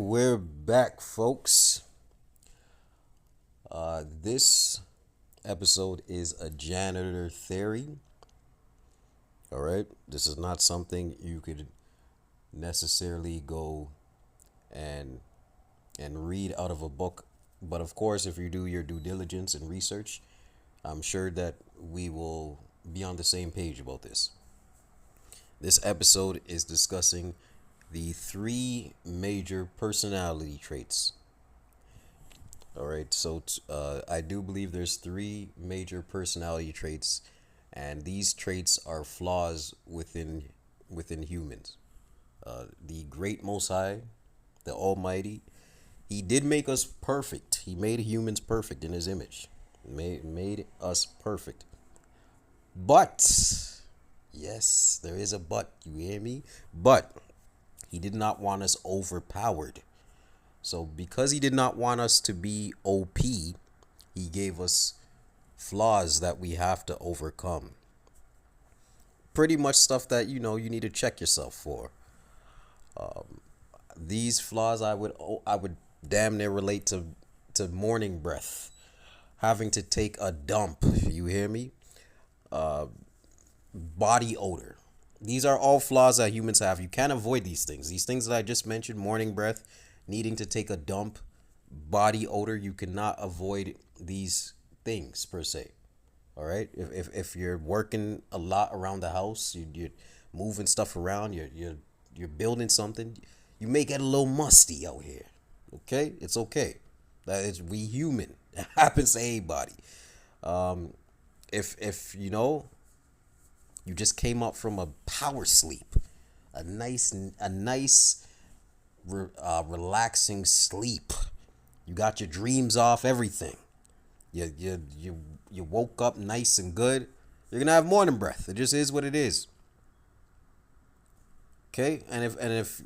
we're back, folks. This episode is a janitor theory. All right, this is not something you could necessarily go and read out of a book. But of course, if you do your due diligence and research, I'm sure that we will be on the same page about this. This episode is discussing the three major personality traits. All right, so I do believe there's three major personality traits, and these traits are flaws within humans. The Great Most High, the Almighty, He did make us perfect. He made humans perfect in His image, made us perfect. But yes, there is a but. You hear me? But He did not want us overpowered. So because He did not want us to be OP, He gave us flaws that we have to overcome. Pretty much stuff that you need to check yourself for. These flaws I would damn near relate to morning breath, having to take a dump. You hear me? Body odor. These are all flaws that humans have. You can't avoid these things. These things that I just mentioned: morning breath, needing to take a dump, body odor. You cannot avoid these things per se. All right. If you're working a lot around the house, you're moving stuff around, you're building something, you may get a little musty out here. Okay, it's okay. That is we human. It happens to anybody. If you just came up from a power sleep, a nice relaxing sleep. You got your dreams off, everything. You woke up nice and good. You're gonna have morning breath. It just is what it is. Okay, and if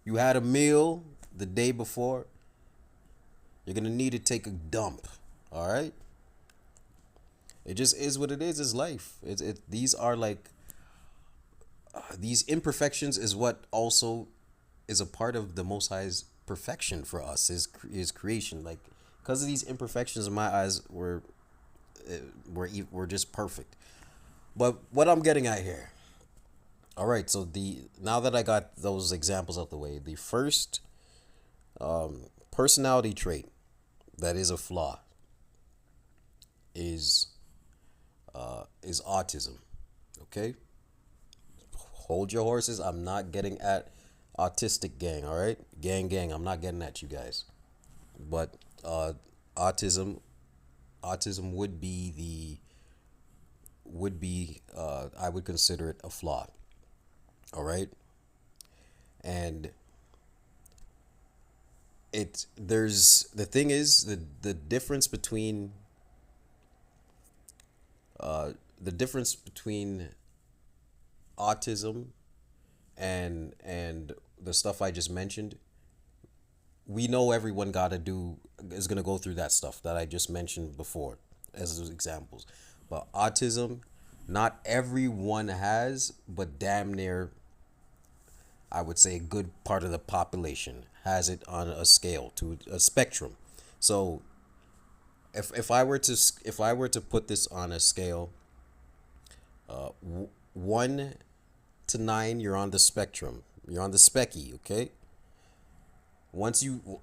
you had a meal the day before, you're gonna need to take a dump. All right. It just is what it is. It's life. These are like these imperfections is what also is a part of the Most High's perfection for us. His creation. Like because of these imperfections in my eyes, we're just perfect. But what I'm getting at here. All right. So now that I got those examples out the way, the first personality trait that is a flaw is autism. Okay, hold your horses. I'm not getting at autistic gang. All right, gang. I'm not getting at you guys. But autism, autism would be I would consider it a flaw. All right, and the thing is the difference between the difference between autism and the stuff I just mentioned. We know everyone is gonna go through that stuff that I just mentioned before as those examples. But autism, not everyone has, but damn near, I would say a good part of the population has it on a scale to a spectrum. So if I were to put this on a scale, 1 to 9, you're on the spectrum. You're on the specky, okay?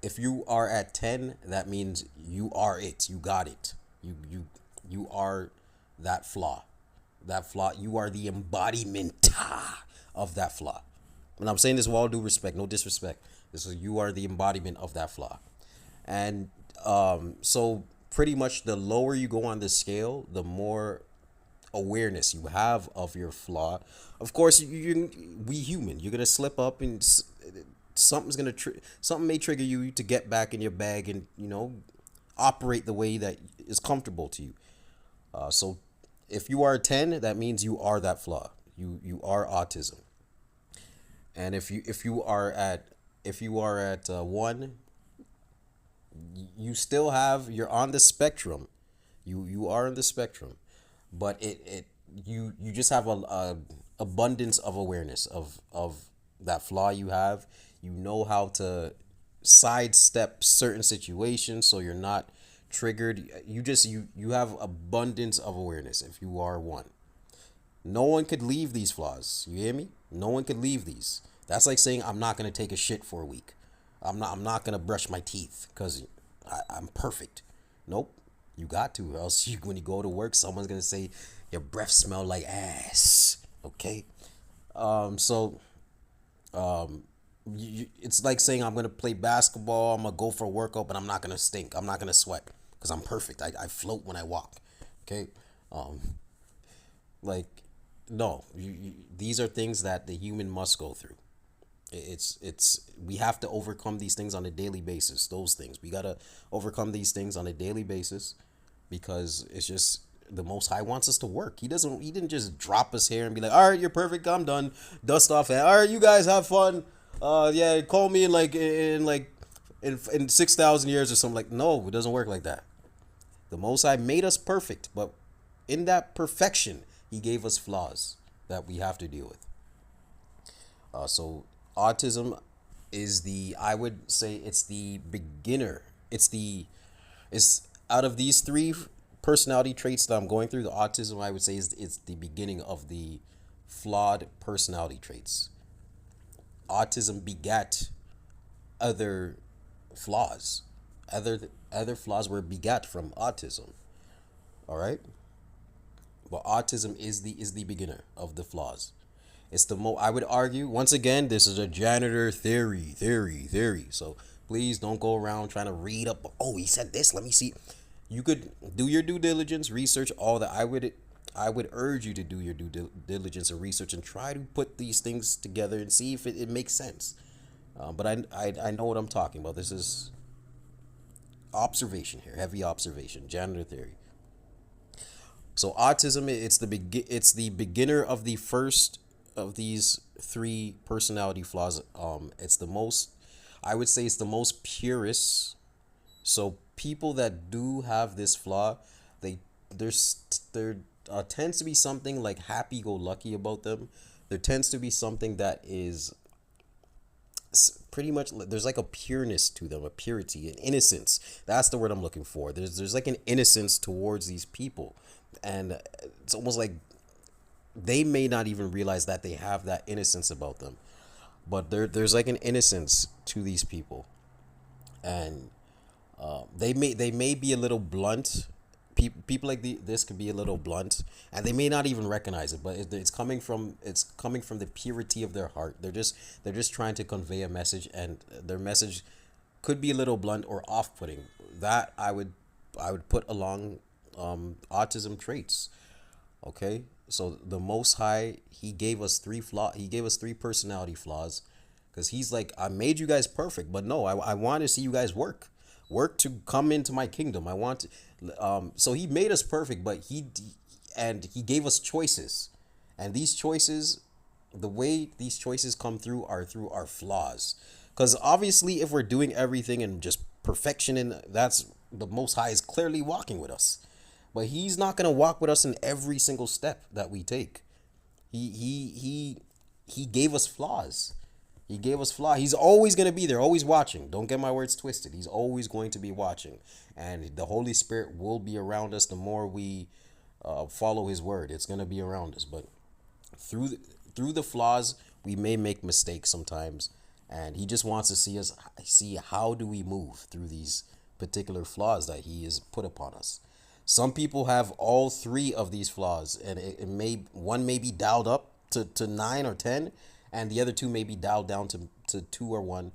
If you are at 10, that means you are it. You got it. You are that flaw. That flaw. You are the embodiment of that flaw. And I'm saying this with all due respect, no disrespect. This is you are the embodiment of that flaw. And so pretty much the lower you go on the scale, the more awareness you have of your flaw. Of course, we human. You're gonna slip up and something may trigger you to get back in your bag and operate the way that is comfortable to you. So if you are a 10, that means you are that flaw. You are autism. And if you are at 1, you're on the spectrum. You are on the spectrum, but you just have a abundance of awareness of that flaw you have. You know how to sidestep certain situations so you're not triggered. You have abundance of awareness if you are one. No one could leave these flaws. You hear me? No one could leave these. That's like saying I'm not gonna take a shit for a week. I'm not gonna brush my teeth because I'm perfect. Nope. You got to, or else when you go to work, someone's gonna say your breath smell like ass. Okay. So it's like saying I'm gonna play basketball. I'm gonna go for a workout, but I'm not gonna stink. I'm not gonna sweat because I'm perfect. I float when I walk. Okay. Um, like no, these are things that the human must go through. It's we have to overcome these things on a daily basis. Those things we gotta overcome these things on a daily basis because it's just the Most High wants us to work. He didn't just drop us here and be like, all right, you're perfect, I'm done, dust off, and all right, you guys have fun. Yeah, call me in in 6,000 years or something. Like, no, it doesn't work like that. The Most High made us perfect, but in that perfection, He gave us flaws that we have to deal with. So autism is I would say it's the beginner. It's out of these three personality traits that I'm going through, the autism I would say is it's the beginning of the flawed personality traits. Autism begat other flaws. Other flaws were begat from autism. All right? But autism is the beginner of the flaws. It's the I would argue, once again, this is a janitor theory. So please don't go around trying to read up. Oh, he said this. Let me see. You could do your due diligence, research all that. I would urge you to do your due diligence and research and try to put these things together and see if it makes sense. But I know what I'm talking about. This is observation here, heavy observation, janitor theory. So autism, it's the beginner of the first of these three personality flaws. It's the most, I would say, it's the most purest. So people that do have this flaw, they there's there tends to be something like happy go lucky about them. There tends to be something that is pretty much, there's like a pureness to them, a purity, an innocence. That's the word I'm looking for. There's like an innocence towards these people, and it's almost like they may not even realize that they have that innocence about them, but there's like an innocence to these people, and they may be a little blunt. People like this could be a little blunt, and they may not even recognize it, but it's coming from the purity of their heart. They're just trying to convey a message, and their message could be a little blunt or off-putting. That I would put along autism traits. Okay, so the Most High, He gave us three personality flaws, because He's like, I made you guys perfect, but no, I want to see you guys work to come into my kingdom. I want to, so He made us perfect, but He gave us choices, and these choices, the way these choices come through are through our flaws, because obviously if we're doing everything in just perfection, and that's the Most High is clearly walking with us, but He's not gonna walk with us in every single step that we take. He gave us flaws. He gave us flaws. He's always going to be there, always watching. Don't get my words twisted. He's always going to be watching. And the Holy Spirit will be around us the more we follow His word. It's going to be around us. But through the, through the flaws, we may make mistakes sometimes. And He just wants to see how do we move through these particular flaws that He has put upon us. Some people have all three of these flaws, and one may be dialed up to 9 or 10, and the other two may be dialed down to 2 or 1.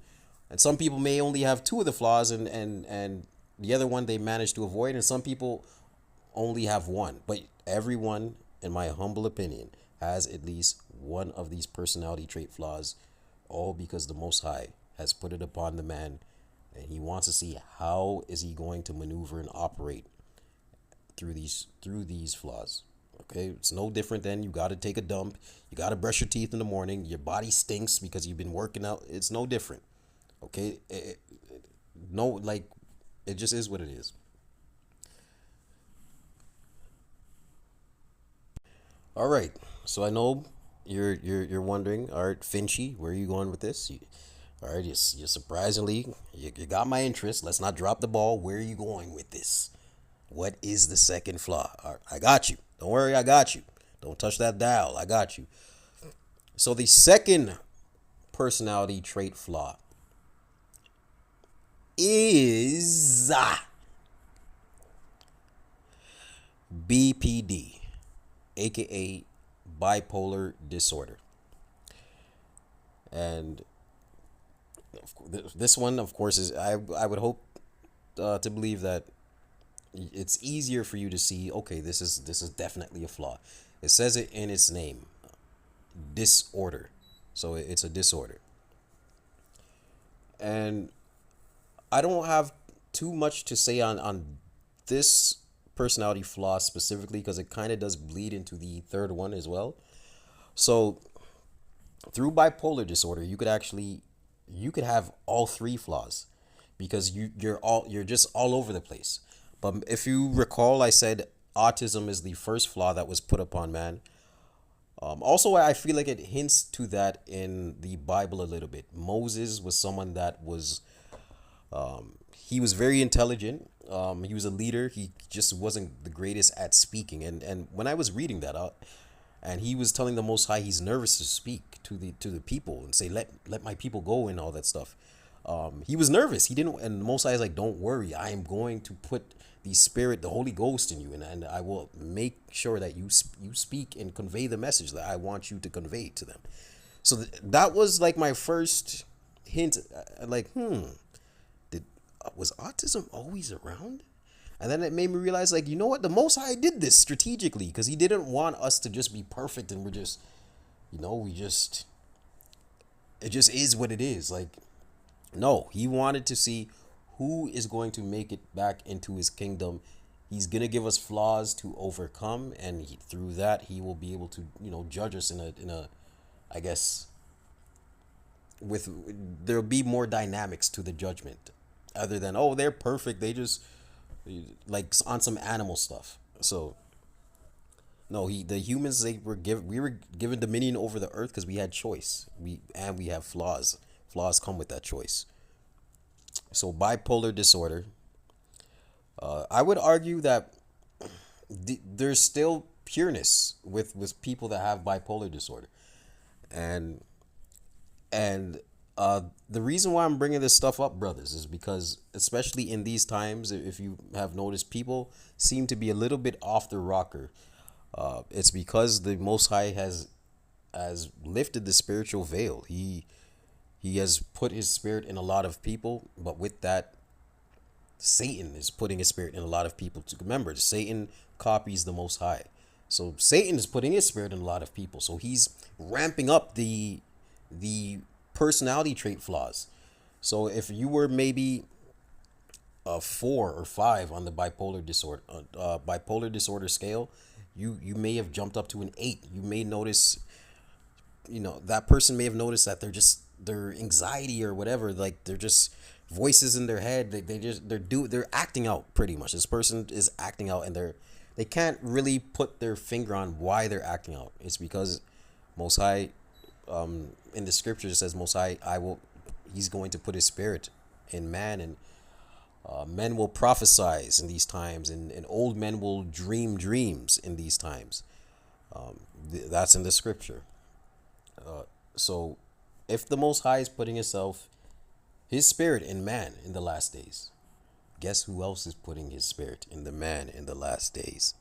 And some people may only have two of the flaws, and the other one they manage to avoid, and some people only have one. But everyone, in my humble opinion, has at least one of these personality trait flaws, all because the Most High has put it upon the man, and He wants to see how is he going to maneuver and operate through these flaws. Okay, it's no different than you got to take a dump, you got to brush your teeth in the morning, your body stinks because you've been working out. It's no different. Okay, no, like, it just is what it is. All right, so I know you're wondering, all right, Finchy, where are you going with this? All right, you surprisingly, you got my interest. Let's not drop the ball. Where are you going with this? What is the second flaw? All right, I got you. Don't worry, I got you. Don't touch that dial. I got you. So the second personality trait flaw is BPD, aka bipolar disorder. And this one, of course, is I would hope to believe that it's easier for you to see. Okay, this is definitely a flaw. It says it in its name, disorder. So it's a disorder, and I don't have too much to say on this personality flaw specifically because it kind of does bleed into the third one as well. So through bipolar disorder, you could have all three flaws because you're just all over the place. But if you recall, I said autism is the first flaw that was put upon man. Also, I feel like it hints to that in the Bible a little bit. Moses was someone that was he was very intelligent. He was a leader. He just wasn't the greatest at speaking. And when I was reading that, and he was telling the Most High he's nervous to speak to the people and say let my people go and all that stuff. He was nervous. He didn't, and the Most High is like, don't worry, I am going to put the Spirit, the Holy Ghost in you, and I will make sure that you speak and convey the message that I want you to convey to them. So that was like my first hint. Like, did was autism always around? And then it made me realize, like, you know what? The Most High did this strategically because He didn't want us to just be perfect and we're just, we just, it just is what it is. Like, no, He wanted to see who is going to make it back into His kingdom. He's gonna give us flaws to overcome, and through that, He will be able to, judge us in a, I guess, with there'll be more dynamics to the judgment, other than, oh, they're perfect. They just like on some animal stuff. So no, the humans, we were given dominion over the earth because we had choice. We have flaws. Flaws come with that choice. So bipolar disorder. I would argue that there's still pureness with people that have bipolar disorder, and and the reason why I'm bringing this stuff up, brothers, is because especially in these times, if you have noticed, people seem to be a little bit off the rocker. It's because the Most High has lifted the spiritual veil. He has put His Spirit in a lot of people, but with that, Satan is putting His Spirit in a lot of people. To remember, Satan copies the Most High, so Satan is putting his Spirit in a lot of people. So he's ramping up the personality trait flaws. So if you were maybe a 4 or 5 on the bipolar disorder scale, you may have jumped up to an 8. You may notice, that person may have noticed that their anxiety or whatever, like they're just voices in their head. They're acting out pretty much. This person is acting out, and they can't really put their finger on why they're acting out. It's because Most High, in the scriptures, it says Most High, He's going to put His Spirit in man, and men will prophesize in these times, and old men will dream dreams in these times. That's in the scripture. So if the Most High is putting His Spirit in man in the last days, guess who else is putting His Spirit in the man in the last days?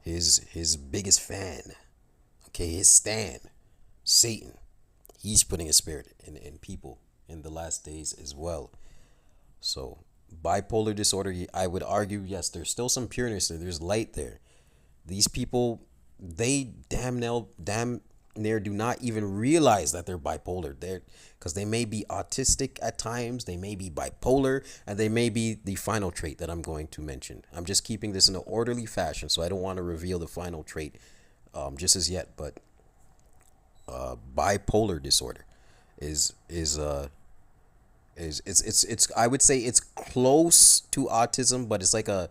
His biggest fan, okay, his stan, Satan. He's putting His Spirit in people in the last days as well. So bipolar disorder, I would argue, yes, there's still some pureness there. There's light there. These people, they damn near do not even realize that they're bipolar. Because they may be autistic at times, they may be bipolar, and they may be the final trait that I'm going to mention. I'm just keeping this in an orderly fashion, so I don't want to reveal the final trait just as yet. But bipolar disorder is it's I would say it's close to autism, but it's like a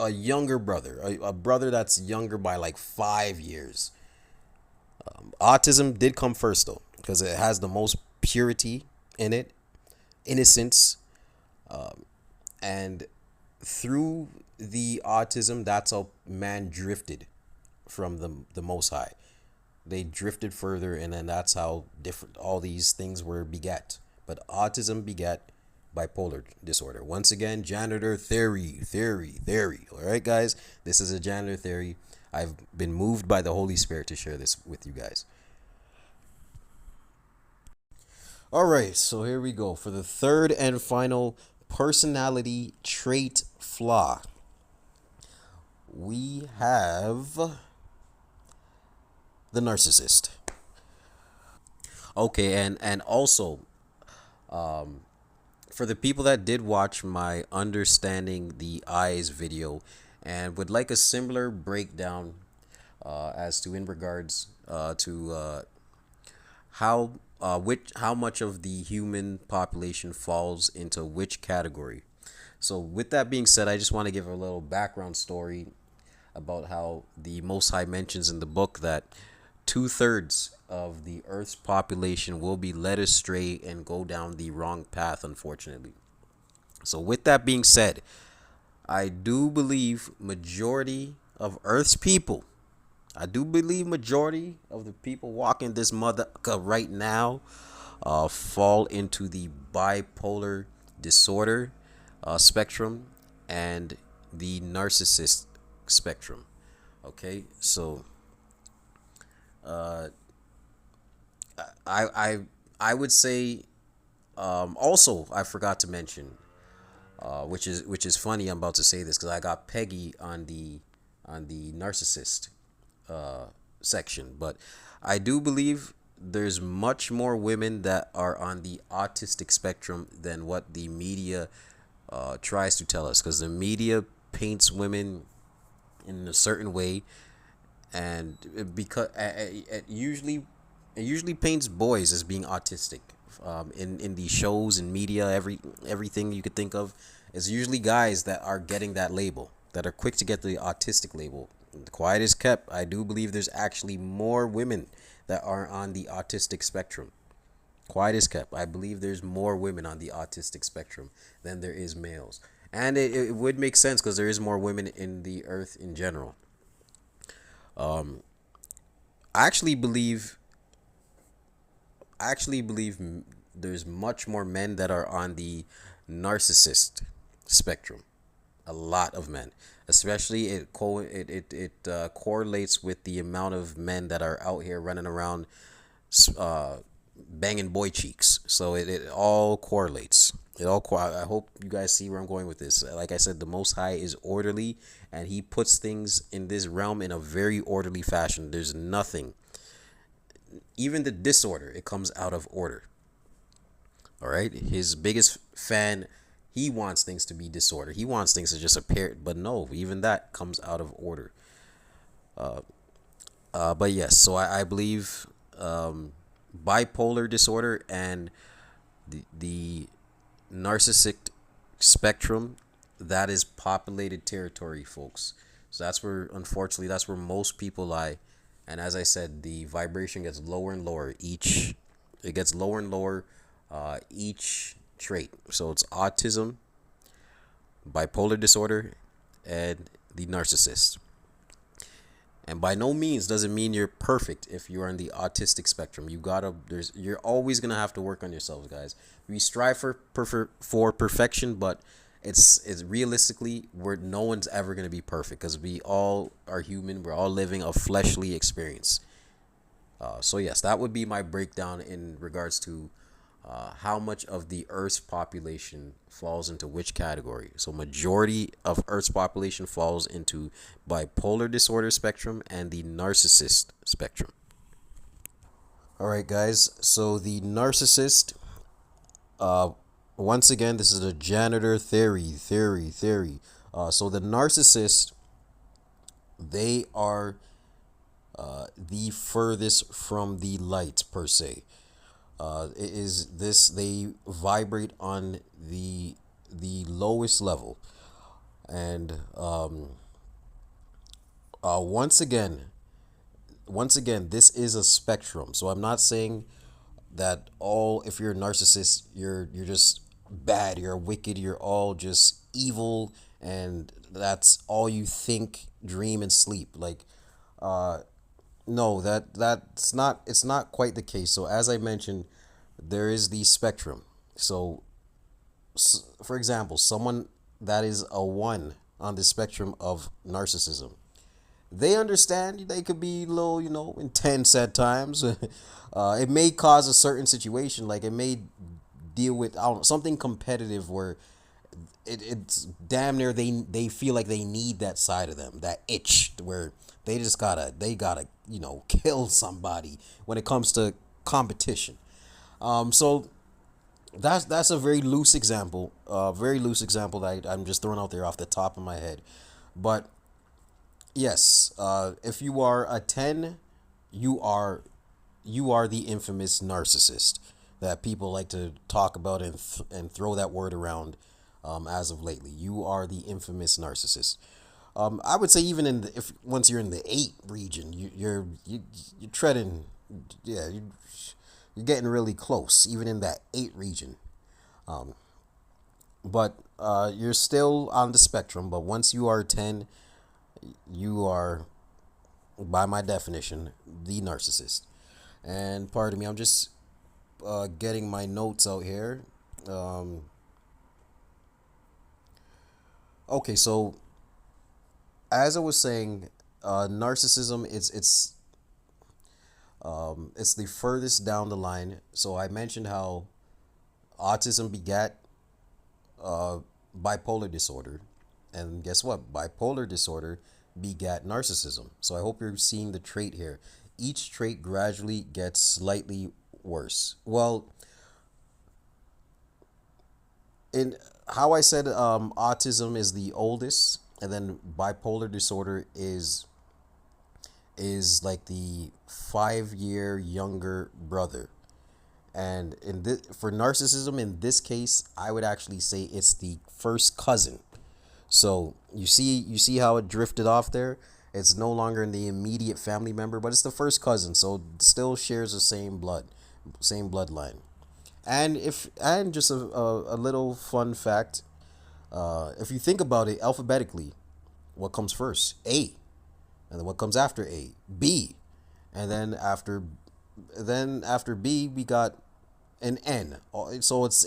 younger brother, a brother that's younger by like 5 years. Autism did come first though, because it has the most purity in it, innocence, and through the autism, that's how man drifted from the Most High. They drifted further, and then that's how different all these things were begat. But autism begat bipolar disorder. Once again, janitor theory. All right, guys, this is a janitor theory. I've been moved by the Holy Spirit to share this with you guys. All right, so here we go for the third and final personality trait flaw. We have the narcissist. Okay, and also for the people that did watch my understanding the eyes video and would like a similar breakdown as to in regards to how much of the human population falls into which category. So with that being said, I just want to give a little background story about how the Most High mentions in the book that 2/3 of the Earth's population will be led astray and go down the wrong path, unfortunately. So with that being said, I do believe majority of Earth's people, I do believe majority of the people walking this mother right now fall into the bipolar disorder spectrum and the narcissist spectrum. Okay, so uh, I I would say also I forgot to mention which is funny. I'm about to say this because I got Peggy on the narcissist section, but I do believe there's much more women that are on the autistic spectrum than what the media tries to tell us, because the media paints women in a certain way, and because it usually paints boys as being autistic. In the shows and media, everything you could think of, is usually guys that are getting that label, that are quick to get the autistic label. The quiet is kept, I do believe there's actually more women that are on the autistic spectrum. Quiet is kept, I believe there's more women on the autistic spectrum than there is males. And it would make sense because there is more women in the earth in general. I actually believe there's much more men that are on the narcissist spectrum. A lot of men, especially it correlates with the amount of men that are out here running around uh, banging boy cheeks. So it all correlates. I hope you guys see where I'm going with this. Like I said, the Most High is orderly, and He puts things in this realm in a very orderly fashion. There's nothing, even the disorder, it comes out of order. All right. His biggest fan, he wants things to be disorder. He wants things to just appear, but no, even that comes out of order. But yes, so I believe bipolar disorder and the narcissistic spectrum, that is populated territory, folks. So that's where, unfortunately, that's where most people lie. And as I said, the vibration gets lower and lower each. It gets lower and lower each trait. So it's autism, bipolar disorder, and the narcissist. And by no means does it mean you're perfect if you're on the autistic spectrum. You're always gonna have to work on yourselves, guys. We strive for perfection, but it's realistically, no one's ever gonna be perfect because we all are human. We're all living a fleshly experience. So yes, that would be my breakdown in regards to how much of the Earth's population falls into which category. So majority of Earth's population falls into bipolar disorder spectrum and the narcissist spectrum. All right, guys. So the narcissist, uh, once again, this is a janitor theory. So the narcissist, they are the furthest from the light per se. It is this they vibrate on the lowest level, and once again, once again, this is a spectrum. So I'm not saying that all if you're a narcissist, you're just bad, you're wicked, you're all just evil, and that's all you think, dream, and sleep. Like, uh, no, that's not. It's not quite the case. So as I mentioned, there is the spectrum. So, for example, someone that is a one on the spectrum of narcissism, they understand they could be a little, intense at times. It may cause a certain situation, like it may deal with, I don't know, something competitive where it's damn near they feel like they need that side of them, that itch where they gotta kill somebody when it comes to competition. So that's a very loose example that I'm just throwing out there off the top of my head. But yes, if you are a 10, you are you are the infamous narcissist that people like to talk about and throw that word around, as of lately. You are the infamous narcissist. I would say even if once you're in the 8 region, you're treading, yeah, you're getting really close, even in that 8 region. But you're still on the spectrum. But once you are 10, you are, by my definition, the narcissist. And pardon me, I'm just getting my notes out here. Um, okay, so as I was saying, narcissism it's the furthest down the line. So I mentioned how autism begat uh, bipolar disorder, and guess what? Bipolar disorder begat narcissism. So I hope you're seeing the trait here. Each trait gradually gets slightly worse. Well, in how I said, autism is the oldest, and then bipolar disorder is like the 5 year younger brother. And in this, for narcissism, in this case, I would actually say it's the first cousin. So you see how it drifted off there. It's no longer in the immediate family member, but it's the first cousin. So it still shares the same bloodline. And just a little fun fact, if you think about it alphabetically, what comes first? A. And then what comes after A? B. And then after B we got an N. So it's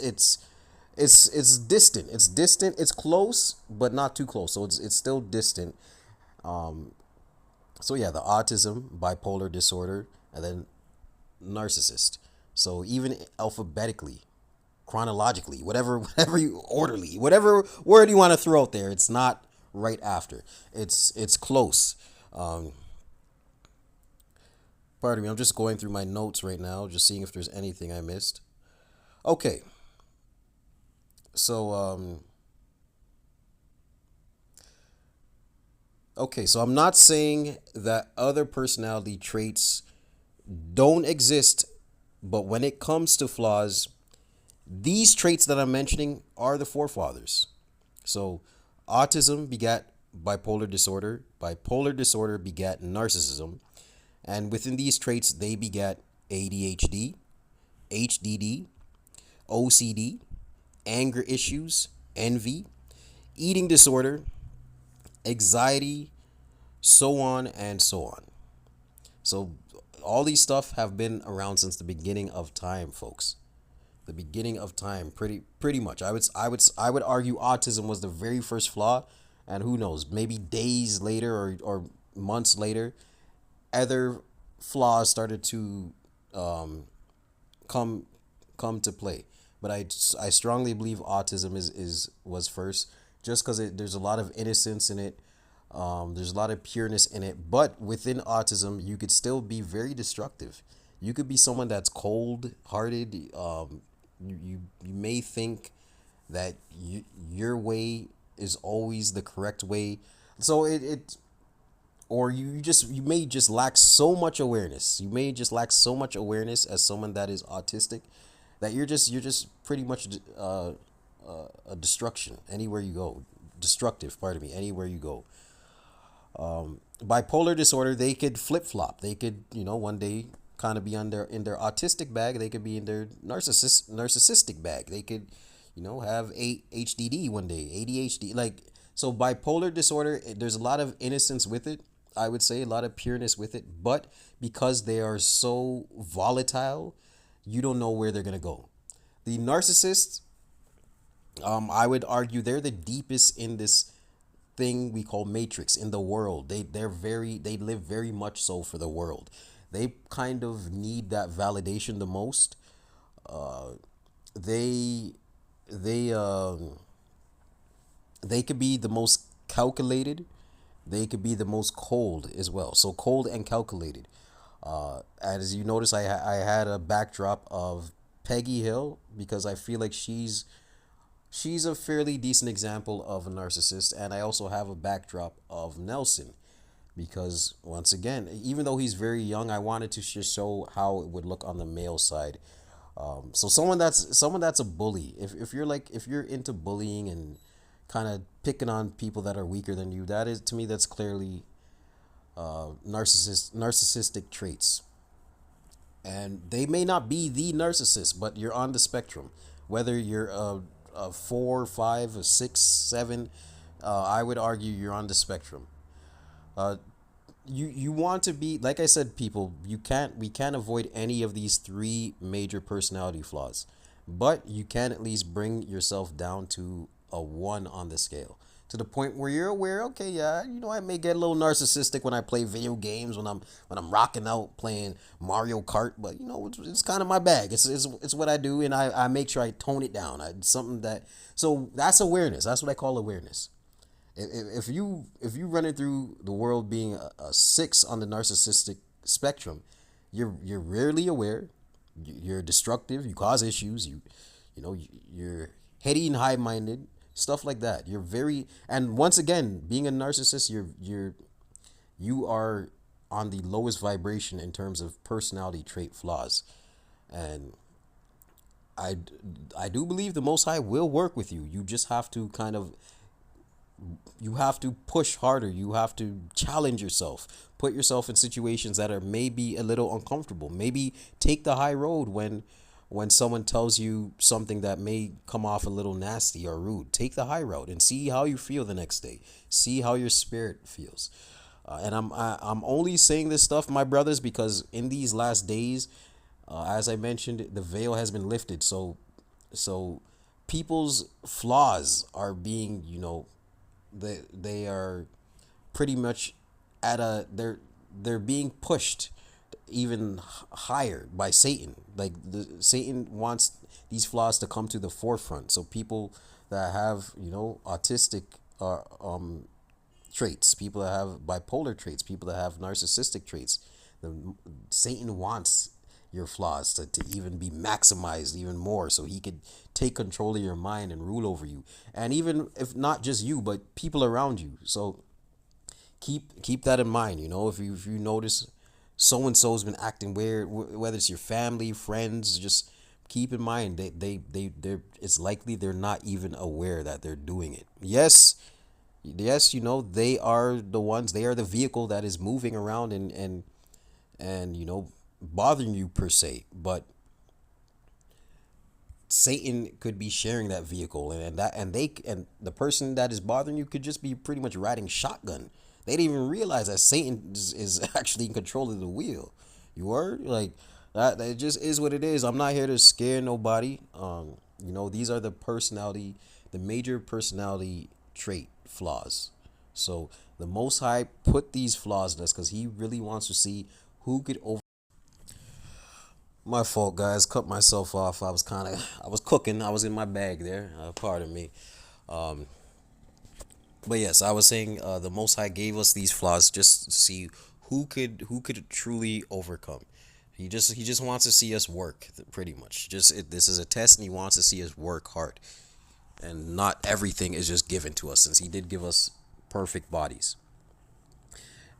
distant. It's distant. It's close, but not too close. So it's still distant. So yeah, the autism, bipolar disorder, and then narcissist. So even alphabetically, chronologically, whatever you orderly, whatever word you want to throw out there, it's not right after. It's close. Um, Pardon me, I'm just going through my notes right now, just seeing if there's anything I missed. Okay, so so I'm not saying that other personality traits don't exist, but when it comes to flaws, these traits that I'm mentioning are the forefathers. So, autism begat bipolar disorder begat narcissism, and within these traits, they begat ADHD, HDD, OCD, anger issues, envy, eating disorder, anxiety, so on and so on. So, all these stuff have been around since the beginning of time, folks. The beginning of time, pretty much. I would argue autism was the very first flaw, and who knows, maybe days later or months later, other flaws started to um, come come to play. But I strongly believe autism is was first, just because there's a lot of innocence in it. There's a lot of pureness in it, but within autism, you could still be very destructive. You could be someone that's cold hearted. You may think that your way is always the correct way. So it or you may just lack so much awareness. You may just lack so much awareness as someone that is autistic, that you're just pretty much a destruction anywhere you go. Destructive, pardon me, anywhere you go. Bipolar disorder, they could flip flop. They could, one day kind of be in their autistic bag. They could be in their narcissistic bag. They could, have HDD one day, ADHD. Like, so bipolar disorder, there's a lot of innocence with it. I would say a lot of pureness with it, but because they are so volatile, you don't know where they're gonna go. The narcissists, I would argue they're the deepest in this thing we call matrix in the world. They live very much so for the world. They kind of need that validation the most. They they they could be the most calculated. They could be the most cold as well. So cold and calculated. As you notice, I had a backdrop of Peggy Hill because I feel like she's a fairly decent example of a narcissist, and I also have a backdrop of Nelson because once again, even though he's very young, I wanted to just show how it would look on the male side. So someone that's a bully. If you're like if you're into bullying and kind of picking on people that are weaker than you, that is to me that's clearly narcissistic traits. And they may not be the narcissist, but you're on the spectrum. Whether you're a 4, 5, a 6, 7, I would argue you're on the spectrum. Uh, you want to be like I said, people. We can't avoid any of these three major personality flaws, but you can at least bring yourself down to a one on the scale, to the point where you're aware. Okay, yeah, I may get a little narcissistic when I play video games, when I'm rocking out playing Mario Kart, but it's kind of my bag. It's what I do, and I make sure I tone it down. It's something that so that's awareness. That's what I call awareness. If you running through the world being a 6 on the narcissistic spectrum, you're rarely aware. You're destructive. You cause issues. You're heady and high minded. Stuff like that. You're very and once again, being a narcissist, you are on the lowest vibration in terms of personality trait flaws, and I I do believe the Most High will work with you. You just have to push harder. You have to challenge yourself. Put yourself in situations that are maybe a little uncomfortable. Maybe take the high road when someone tells you something that may come off a little nasty or rude. Take the high road and see how you feel the next day. See how your spirit feels. And I'm only saying this stuff, my brothers, because in these last days, as I mentioned, the veil has been lifted. So people's flaws are being, they are pretty much at a they're being pushed even higher by Satan. Like Satan wants these flaws to come to the forefront. So people that have autistic traits, people that have bipolar traits, people that have narcissistic traits, the Satan wants your flaws to even be maximized even more so he could take control of your mind and rule over you, and even if not just you but people around you. So keep that in mind. If you notice so and so's been acting weird, whether it's your family, friends, just keep in mind they're it's likely they're not even aware that they're doing it. Yes, they are the ones, they are the vehicle that is moving around and bothering you per se, but Satan could be sharing that vehicle, and the person that is bothering you could just be pretty much riding shotgun. They didn't even realize that Satan is actually in control of the wheel. You are like that. It just is what it is. I'm not here to scare nobody. These are the major personality trait flaws. So the Most High put these flaws in us because He really wants to see who could over. My fault, guys. Cut myself off. I was cooking. I was in my bag there. Pardon me. Um, but yes, I was saying the Most High gave us these flaws just to see who could truly overcome. He just wants to see us work, pretty much. This is a test, and He wants to see us work hard, and not everything is just given to us, since He did give us perfect bodies.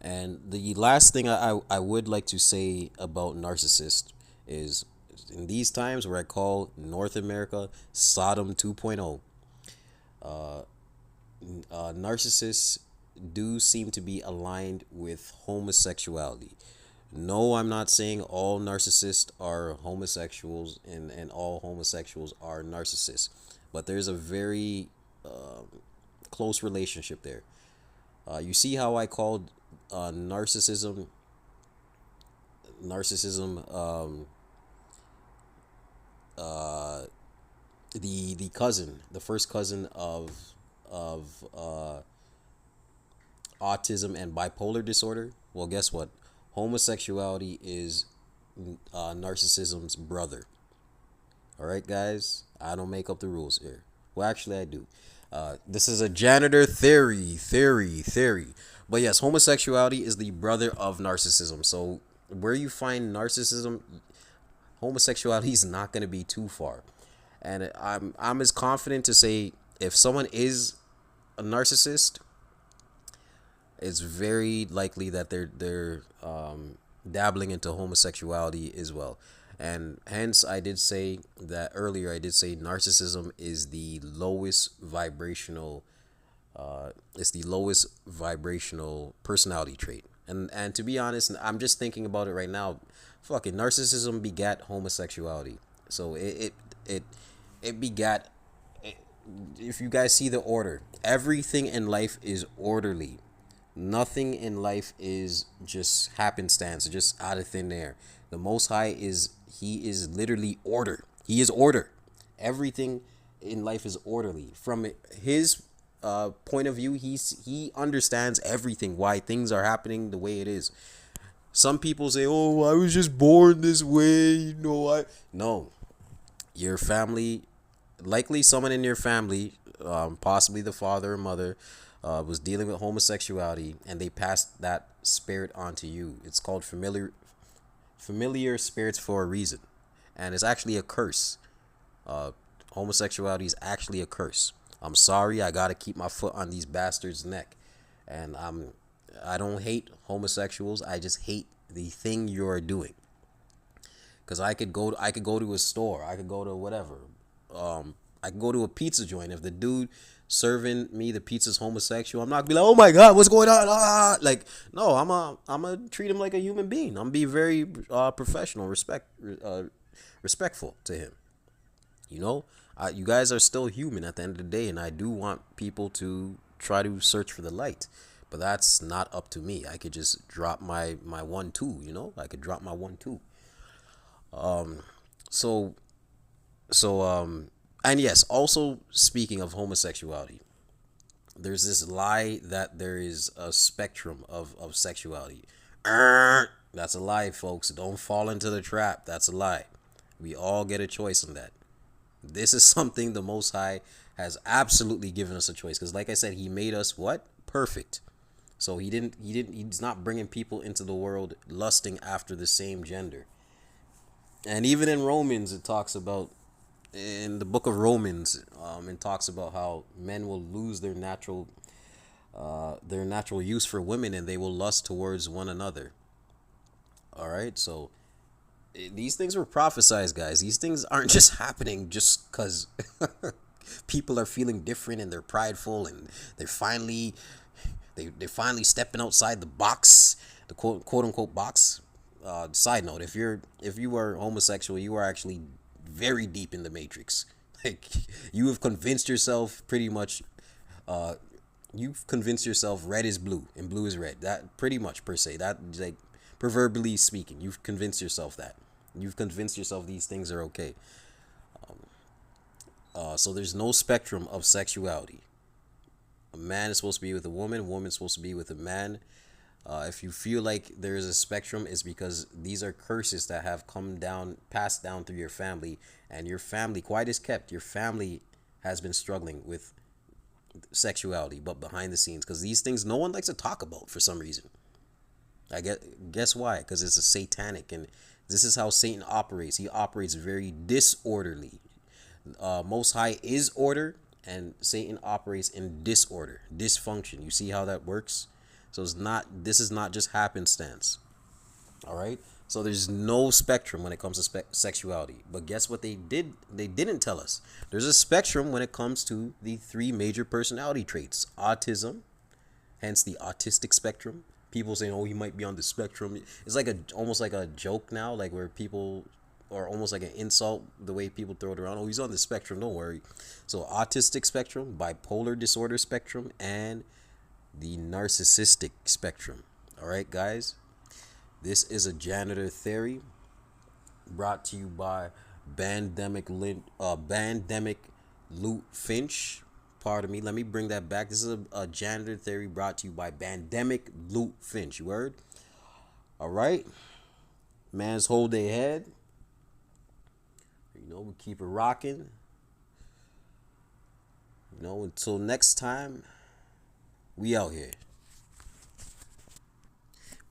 And the last thing I would like to say about narcissists is in these times where I call North America Sodom 2.0, narcissists do seem to be aligned with homosexuality. No, I'm not saying all narcissists are homosexuals and all homosexuals are narcissists, but there's a very close relationship there. You see how I called narcissism, uh, the cousin, the first cousin of autism and bipolar disorder. Well, guess what? Homosexuality is narcissism's brother. All right, guys. I don't make up the rules here. Well, actually, I do. This is a janitor theory. But yes, homosexuality is the brother of narcissism. So where you find narcissism, homosexuality is not going to be too far. And I'm as confident to say if someone is a narcissist, it's very likely that they're dabbling into homosexuality as well. And hence I did say that earlier. I did say narcissism is the lowest vibrational it's the lowest vibrational personality trait. And to be honest, I'm just thinking about it right now. Fucking narcissism begat homosexuality. So it begat, if you guys see the order, everything in life is orderly. Nothing in life is just happenstance, just out of thin air. The Most High he is literally order. He is order. Everything in life is orderly. From his point of view, he understands everything, why things are happening the way it is. Some people say, "Oh, I was just born this way," I no. Your family, likely someone in your family, possibly the father or mother, was dealing with homosexuality, and they passed that spirit on to you. It's called familiar spirits for a reason, and it's actually a curse. Homosexuality is actually a curse. I'm sorry, I gotta keep my foot on these bastards' neck, and I don't hate homosexuals. I just hate the thing you're doing. Cause I could go to a store, I could go to whatever, I could go to a pizza joint. If the dude serving me the pizza's homosexual, I'm not gonna be like, "Oh my god, what's going on?" Like, no, I'm a treat him like a human being. I'm gonna be very professional, respectful to him. You know, you guys are still human at the end of the day, and I do want people to try to search for the light. But that's not up to me. I could just drop my 1-2. I could drop my 1-2. So and yes, also speaking of homosexuality, there's this lie that there is a spectrum of sexuality. That's a lie, folks. Don't fall into the trap. That's a lie. We all get a choice in that. This is something the Most High has absolutely given us a choice, because like I said, he made us what? Perfect. So he's not bringing people into the world lusting after the same gender. And even in Romans, it talks about, in the book of Romans, it talks about how men will lose their natural use for women, and they will lust towards one another. All right, so these things were prophesized, guys. These things aren't just happening just because people are feeling different and they're prideful and they're finally stepping outside the box, the quote unquote box. Side note: if you are homosexual, you are actually very deep in the matrix. Like, you have convinced yourself pretty much. You've convinced yourself red is blue and blue is red. That pretty much, per se. That, like, proverbially speaking, you've convinced yourself that. You've convinced yourself these things are okay. So there's no spectrum of sexuality. A man is supposed to be with a woman is supposed to be with a man. If you feel like there is a spectrum, it's because these are curses that have passed down through your family, and your family, quiet as kept, your family has been struggling with sexuality, but behind the scenes, because these things no one likes to talk about for some reason. Guess why? Because it's a satanic, and this is how Satan operates. He operates very disorderly. Most High is order, and Satan operates in disorder, dysfunction. You see how that works? So this is not just happenstance. All right? So there's no spectrum when it comes to sexuality. But guess what they didn't tell us? There's a spectrum when it comes to the 3 major personality traits: autism, hence the autistic spectrum. People saying, "Oh, he might be on the spectrum." It's like almost like a joke now, like where people, or almost like an insult, the way people throw it around. Oh, he's on the spectrum. Don't worry. So, autistic spectrum, bipolar disorder spectrum, and the narcissistic spectrum. All right, guys. This is a janitor theory brought to you by Bandemic Loot Finch. Pardon me. Let me bring that back. This is a janitor theory brought to you by Bandemic Loot Finch. You heard? All right. Mans hold their head. You know, we keep it rocking. You know, until next time, we out here.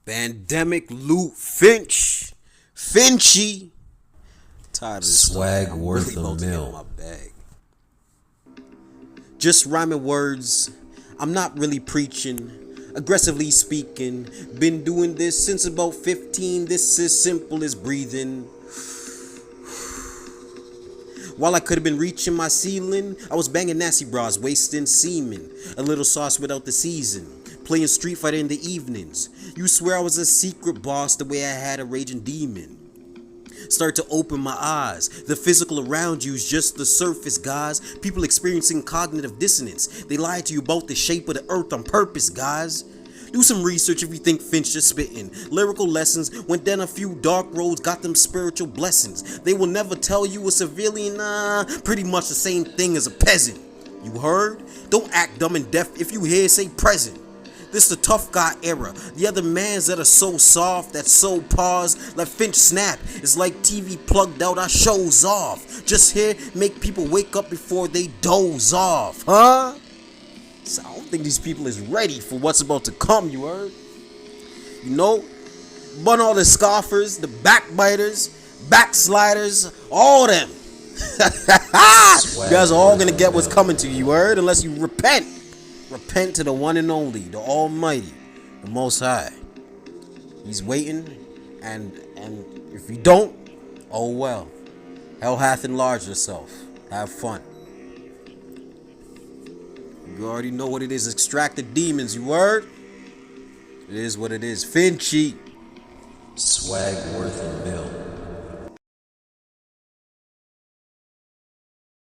Bandemic Loot Finch. Finchy. Tired of this Swag stuff. worth Really a about to get mill. in my bag. Just rhyming words. I'm not really preaching. Aggressively speaking. Been doing this since about 15. This is simple as breathing. While I could have been reaching my ceiling, I was banging nasty bras, wasting semen. A little sauce without the season. Playing Street Fighter in the evenings. You swear I was a secret boss the way I had a raging demon. Start to open my eyes. The physical around you is just the surface, guys. People experiencing cognitive dissonance. They lie to you about the shape of the earth on purpose, guys. Do some research if you think Finch just spitting. Lyrical lessons, went down a few dark roads, got them spiritual blessings. They will never tell you a civilian, pretty much the same thing as a peasant. You heard? Don't act dumb and deaf. If you hear, say present. This the tough guy era. The other mans that are so soft, that so pause, let Finch snap. It's like TV plugged out, our show's off. Just here, make people wake up before they doze off, huh? So I don't think these people is ready for what's about to come, you heard? You know? But all the scoffers, the backbiters, backsliders, all them. You guys are all gonna get what's coming to you, you heard? Unless you repent. Repent to the one and only, the Almighty, the Most High. He's waiting, and if you don't, oh well. Hell hath enlarged herself. Have fun. You already know what it is. Extract the demons, you heard? It is what it is. Finchy. Swag worth a mill.